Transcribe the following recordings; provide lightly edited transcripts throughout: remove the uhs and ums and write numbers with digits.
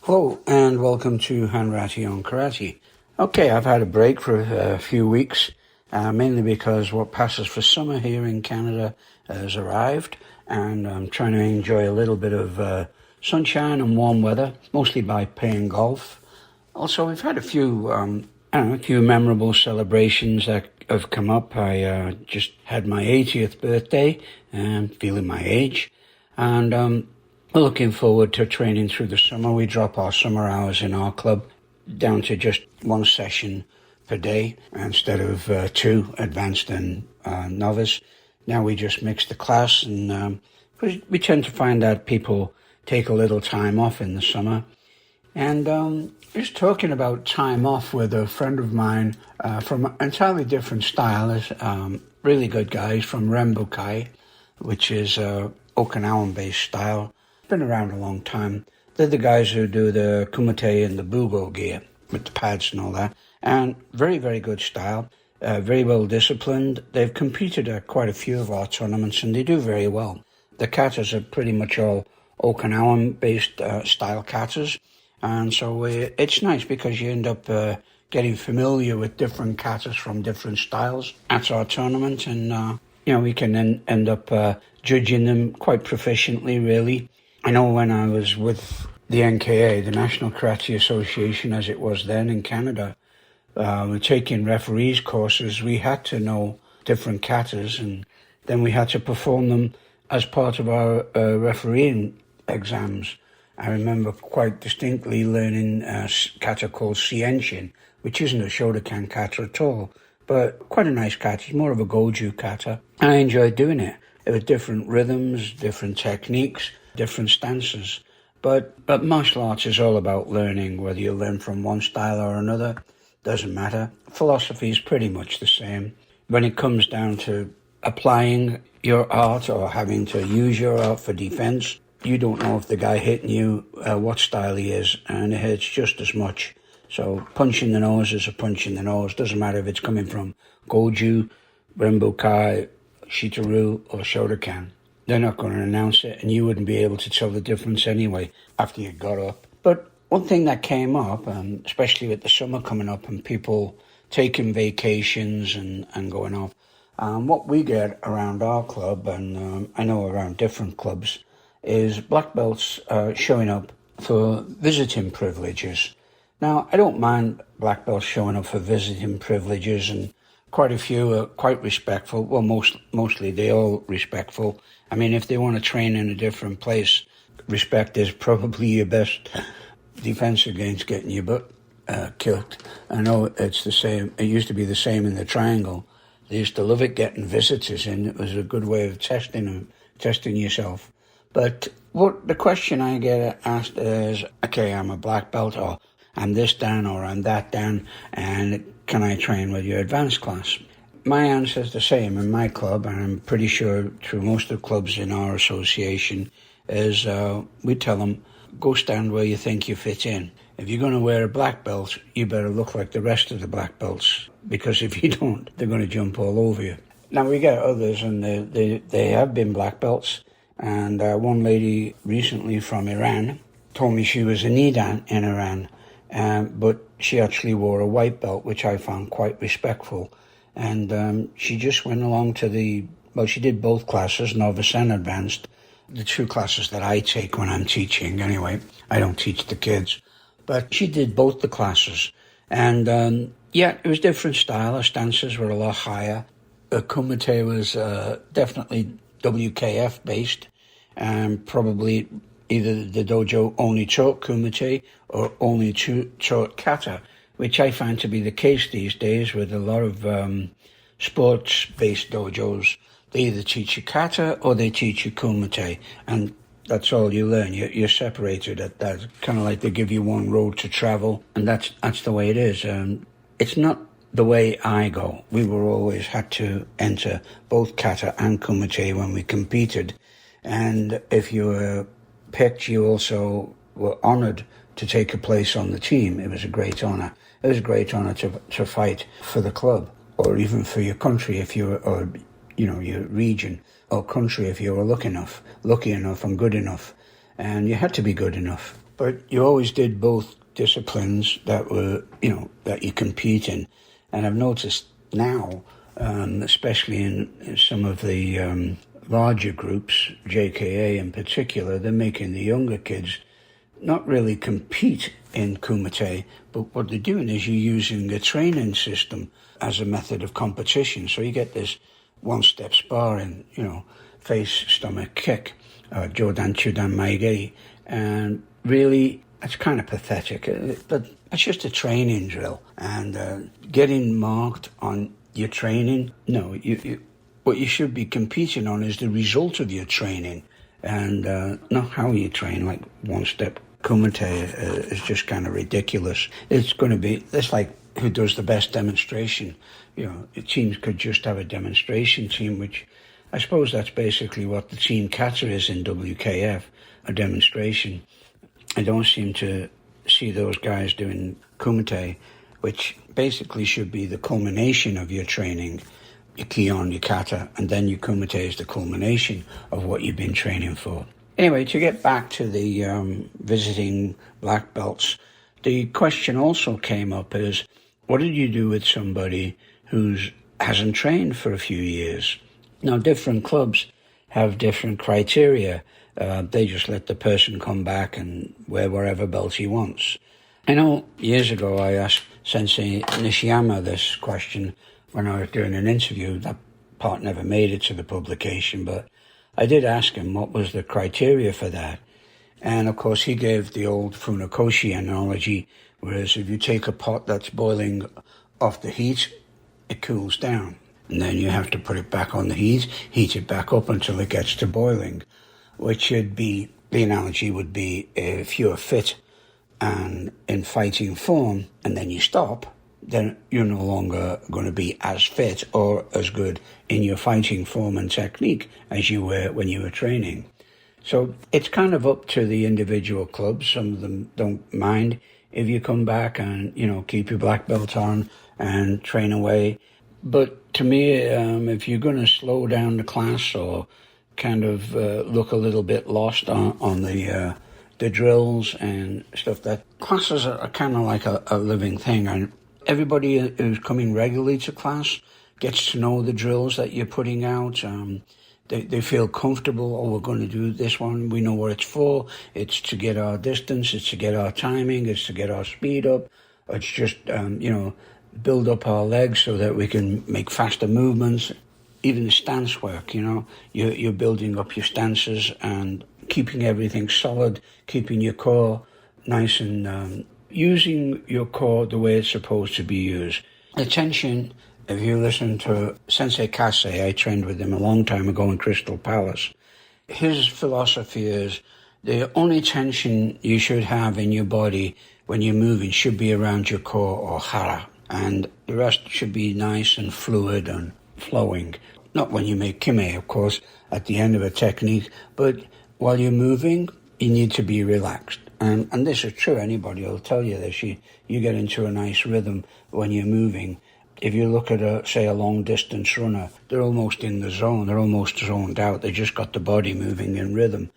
Hello and welcome to Hanratty on Karate. Okay, I've had a break for a few weeks, mainly because what passes for summer here in Canada has arrived, and I'm trying to enjoy a little bit of sunshine and warm weather, mostly by playing golf. Also, we've had a few memorable celebrations that have come up. I just had my 80th birthday, and feeling my age, and we're looking forward to training through the summer. We drop our summer hours in our club down to just one session per day instead of two, advanced and novice. Now we just mix the class, and we tend to find that people take a little time off in the summer. And just talking about time off with a friend of mine from an entirely different style, really good guys from Rembukai, which is Okinawan-based style. Been around a long time. They're the guys who do the kumite and the bugo gear with the pads and all that. And very, very good style. Very well disciplined. They've competed at quite a few of our tournaments and they do very well. The katas are pretty much all Okinawan-based style katas. And so it's nice because you end up getting familiar with different katas from different styles at our tournament. And, we can then end up judging them quite proficiently, really. I know when I was with the NKA, the National Karate Association, as it was then in Canada, we're taking referees courses. We had to know different katas, and then we had to perform them as part of our refereeing exams. I remember quite distinctly learning a kata called Sienshin, which isn't a Shotokan kata at all, but quite a nice kata. It's more of a Goju kata. I enjoyed doing it. There were different rhythms, different techniques, different stances. But martial arts is all about learning, whether you learn from one style or another, doesn't matter. Philosophy is pretty much the same. When it comes down to applying your art or having to use your art for defense, you don't know if the guy hitting you, what style he is, and it hurts just as much. So punching the nose is a punch in the nose. Doesn't matter if it's coming from Goju, Rembukai, Shitaru, or Shotokan. They're not going to announce it, and you wouldn't be able to tell the difference anyway after you got up. But one thing that came up, especially with the summer coming up and people taking vacations and going off, what we get around our club, and I know around different clubs, is black belts showing up for visiting privileges. Now, I don't mind black belts showing up for visiting privileges, and quite a few are quite respectful. Well, mostly they're all respectful. I mean, if they want to train in a different place, respect is probably your best defense against getting your butt kicked. I know it's the same. It used to be the same in the triangle. They used to love it getting visitors in. It was a good way of testing yourself. But what the question I get asked is, okay, I'm a black belt, or I'm this dan, or I'm that dan, and can I train with your advanced class? My answer is the same in my club, and I'm pretty sure through most of the clubs in our association, is we tell them, go stand where you think you fit in. If you're going to wear a black belt, you better look like the rest of the black belts, because if you don't, they're going to jump all over you. Now, we get others, and they have been black belts, and one lady recently from Iran told me she was a nidan in Iran, but she actually wore a white belt, which I found quite respectful. And she just went along to she did both classes, novice and advanced, the two classes that I take when I'm teaching anyway. I don't teach the kids. But she did both the classes. And it was different style. Her stances were a lot higher. The kumite was definitely WKF based, and probably either the dojo only taught kumite or only taught kata, which I find to be the case these days with a lot of sports-based dojos. They either teach you kata or they teach you kumite, and that's all you learn. You're separated at that. Kind of like they give you one road to travel, and that's the way it is. It's not the way I go. We were always had to enter both kata and kumite when we competed, and if you were picked, you also were honored to take a place on the team. It was a great honor. It was a great honor to fight for the club, or even for your country if you were, or your region or country if you were lucky enough and good enough. And you had to be good enough. But you always did both disciplines that were, that you compete in. And I've noticed now, especially in some of the larger groups, JKA in particular, they're making the younger kids not really compete in kumite, but what they're doing is you're using a training system as a method of competition. So you get this one-step sparring, face, stomach, kick, jodan, chudan, maige, and really it's kind of pathetic, but it's just a training drill. And getting marked on your training, no, what you should be competing on is the result of your training, and not how you train. Like one-step kumite is just kind of ridiculous. It's like who does the best demonstration. The teams could just have a demonstration team, which I suppose that's basically what the team kata is in WKF, a demonstration. I don't seem to see those guys doing kumite, which basically should be the culmination of your training, your kion, your kata, and then your kumite is the culmination of what you've been training for. Anyway, to get back to the visiting black belts, the question also came up is, what did you do with somebody who hasn't trained for a few years? Now, different clubs have different criteria. They just let the person come back and wear whatever belt he wants. I know years ago I asked Sensei Nishiyama this question when I was doing an interview. That part never made it to the publication, but I did ask him what was the criteria for that. And of course he gave the old Funakoshi analogy, whereas if you take a pot that's boiling off the heat, it cools down. And then you have to put it back on the heat it back up until it gets to boiling, which should be, the analogy would be, if you're fit and in fighting form and then you stop, then you're no longer going to be as fit or as good in your fighting form and technique as you were when you were training. So it's kind of up to the individual clubs. Some of them don't mind if you come back and, keep your black belt on and train away. But to me, if you're going to slow down the class or kind of look a little bit lost on the drills and stuff, that classes are kind of like a living thing. And everybody who's coming regularly to class gets to know the drills that you're putting out. They feel comfortable. Oh, we're going to do this one. We know what it's for. It's to get our distance. It's to get our timing. It's to get our speed up. It's just, build up our legs so that we can make faster movements. Even the stance work, you're building up your stances and keeping everything solid, keeping your core nice and using your core the way it's supposed to be used. Attention, if you listen to Sensei Kase, I trained with him a long time ago in Crystal Palace. His philosophy is the only tension you should have in your body when you're moving should be around your core or hara, and the rest should be nice and fluid and flowing. Not when you make kime, of course, at the end of a technique, but while you're moving, you need to be relaxed. And this is true, anybody will tell you this. You get into a nice rhythm when you're moving. If you look at, a long-distance runner, they're almost in the zone. They're almost zoned out. They just got the body moving in rhythm.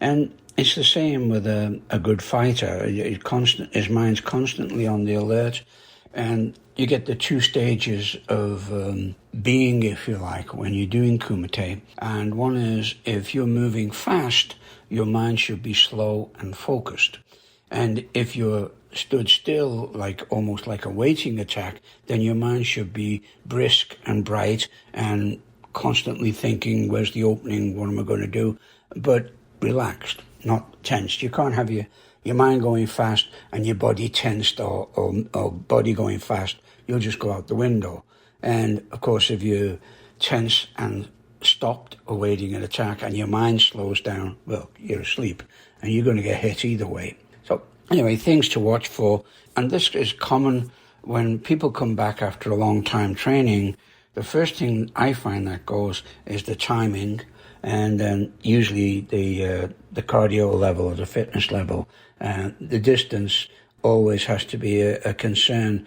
And it's the same with a good fighter. His mind's constantly on the alert. And you get the two stages of being, if you like, when you're doing kumite. And one is, if you're moving fast, your mind should be slow and focused. And if you're stood still, almost like a waiting attack, then your mind should be brisk and bright and constantly thinking, where's the opening, what am I going to do? But relaxed, not tensed. You can't have your mind going fast and your body tensed or body going fast. You'll just go out the window. And of course, if you tense and stopped awaiting an attack and your mind slows down, well, you're asleep and you're going to get hit either way. So anyway, things to watch for. And this is common when people come back after a long time training. The first thing I find that goes is the timing, and then usually the cardio level or the fitness level. The distance always has to be a concern,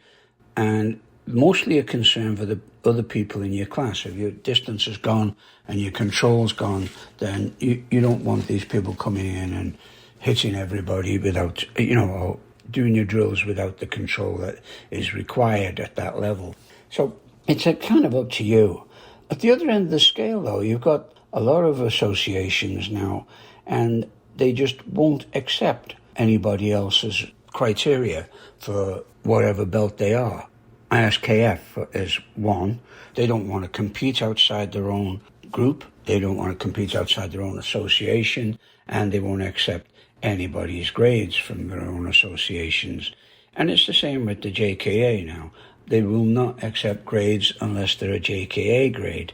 and mostly a concern for the other people in your class. If your distance is gone and your control's gone, then you don't want these people coming in and, hitting everybody without, or doing your drills without the control that is required at that level. So it's kind of up to you. At the other end of the scale, though, you've got a lot of associations now, and they just won't accept anybody else's criteria for whatever belt they are. ISKF is one. They don't want to compete outside their own group. They don't want to compete outside their own association, and they won't accept anybody's grades from their own associations. And it's the same with the JKA now. They will not accept grades unless they're a JKA grade.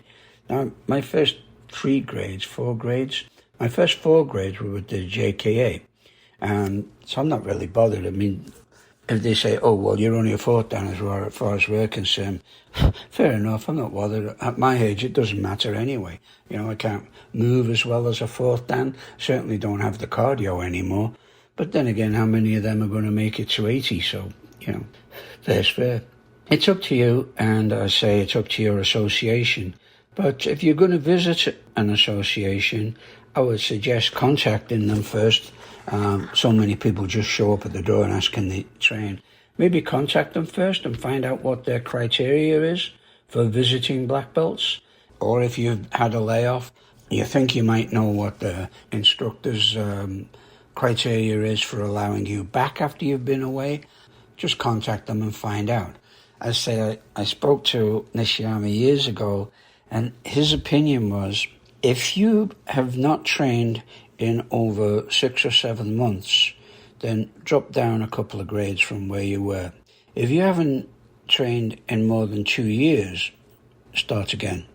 Now, my first four grades, my first 4 grades were with the JKA. So I'm not really bothered. I mean, if they say, oh, well, you're only a 4th dan as far as we're concerned, fair enough, I'm not bothered. At my age, it doesn't matter anyway. I can't move as well as a 4th dan. Certainly don't have the cardio anymore. But then again, how many of them are going to make it to 80? So, fair's fair. It's up to you, and I say it's up to your association. But if you're going to visit an association, I would suggest contacting them first. So many people just show up at the door and ask, can they train? Maybe contact them first and find out what their criteria is for visiting black belts. Or if you've had a layoff, you think you might know what the instructor's criteria is for allowing you back after you've been away, just contact them and find out. I say I spoke to Nishiyama years ago, and his opinion was, if you have not trained in over 6 or 7 months, then drop down a couple of grades from where you were. If you haven't trained in more than 2 years, start again.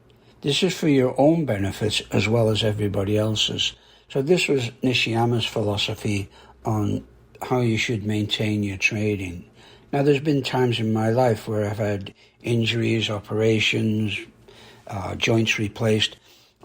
This is for your own benefit as well as everybody else's. So this was Nishiyama's philosophy on how you should maintain your training. Now, there's been times in my life where I've had injuries, operations, joints replaced,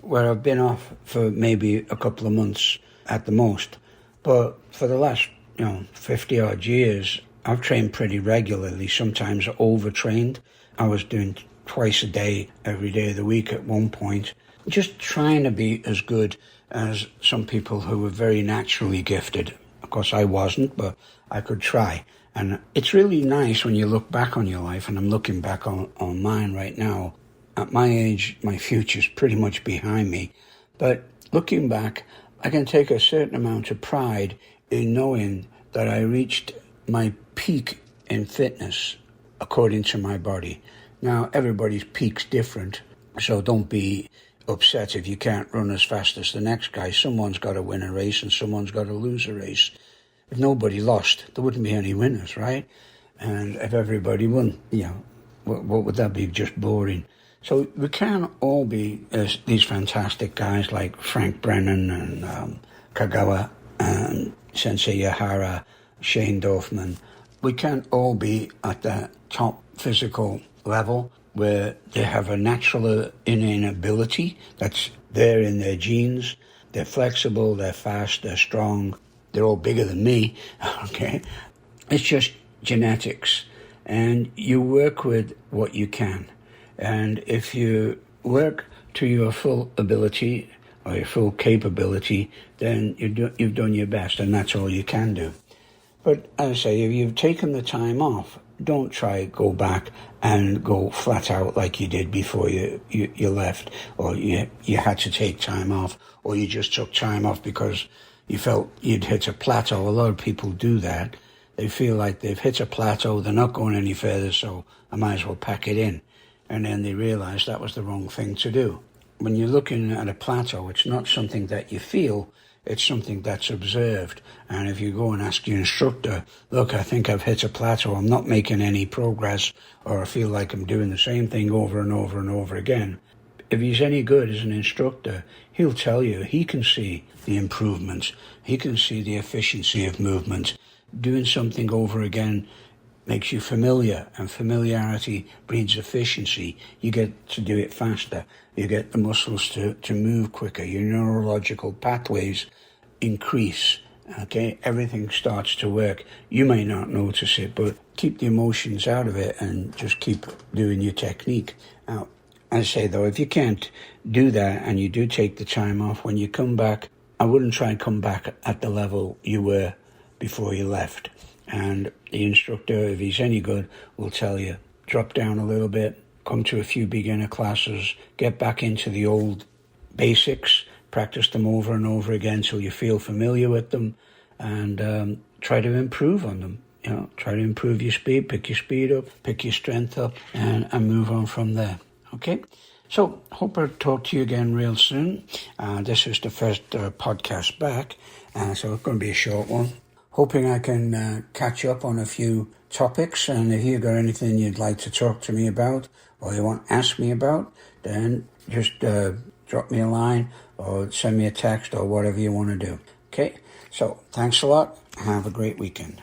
where I've been off for maybe a couple of months at the most. But for the last, 50-odd years, I've trained pretty regularly, sometimes overtrained. I was doing twice a day, every day of the week at one point, just trying to be as good as some people who were very naturally gifted. Of course, I wasn't, but I could try. And it's really nice when you look back on your life, and I'm looking back on mine right now. At my age, my future's pretty much behind me. But looking back, I can take a certain amount of pride in knowing that I reached my peak in fitness according to my body. Now, everybody's peak's different, so don't be upset if you can't run as fast as the next guy. Someone's got to win a race and someone's got to lose a race. If nobody lost, there wouldn't be any winners, right? And if everybody won, what would that be? Just boring. So we can't all be these fantastic guys like Frank Brennan and Kagawa and Sensei Hanratty, Shane Dorfman. We can't all be at that top physical level where they have a natural innate ability that's there in their genes. They're flexible, they're fast, they're strong. They're all bigger than me, okay? It's just genetics. And you work with what you can. And if you work to your full ability or your full capability, then you've done your best, and that's all you can do. But as I say, if you've taken the time off, don't try go back and go flat out like you did before you left, or you had to take time off, or you just took time off because you felt you'd hit a plateau. A lot of people do that. They feel like they've hit a plateau, they're not going any further, so I might as well pack it in. And then they realize that was the wrong thing to do. When you're looking at a plateau, it's not something that you feel, it's something that's observed. And if you go and ask your instructor, look, I think I've hit a plateau, I'm not making any progress, or I feel like I'm doing the same thing over and over and over again. If he's any good as an instructor, he'll tell you he can see the improvements. He can see the efficiency of movement. Doing something over again makes you familiar, and familiarity breeds efficiency. You get to do it faster. You get the muscles to move quicker. Your neurological pathways increase. Okay, everything starts to work. You may not notice it, but keep the emotions out of it and just keep doing your technique. Now, I say though, if you can't do that and you do take the time off, when you come back, I wouldn't try and come back at the level you were before you left. And the instructor, if he's any good, will tell you, drop down a little bit, come to a few beginner classes, get back into the old basics, practice them over and over again till you feel familiar with them, and try to improve on them. Try to improve your speed, pick your speed up, pick your strength up, and move on from there. Okay? So, hope I'll talk to you again real soon. This is the first podcast back, so it's going to be a short one. Hoping I can catch up on a few topics, and if you've got anything you'd like to talk to me about or you want to ask me about, then just drop me a line or send me a text or whatever you want to do. Okay? So, thanks a lot. Have a great weekend.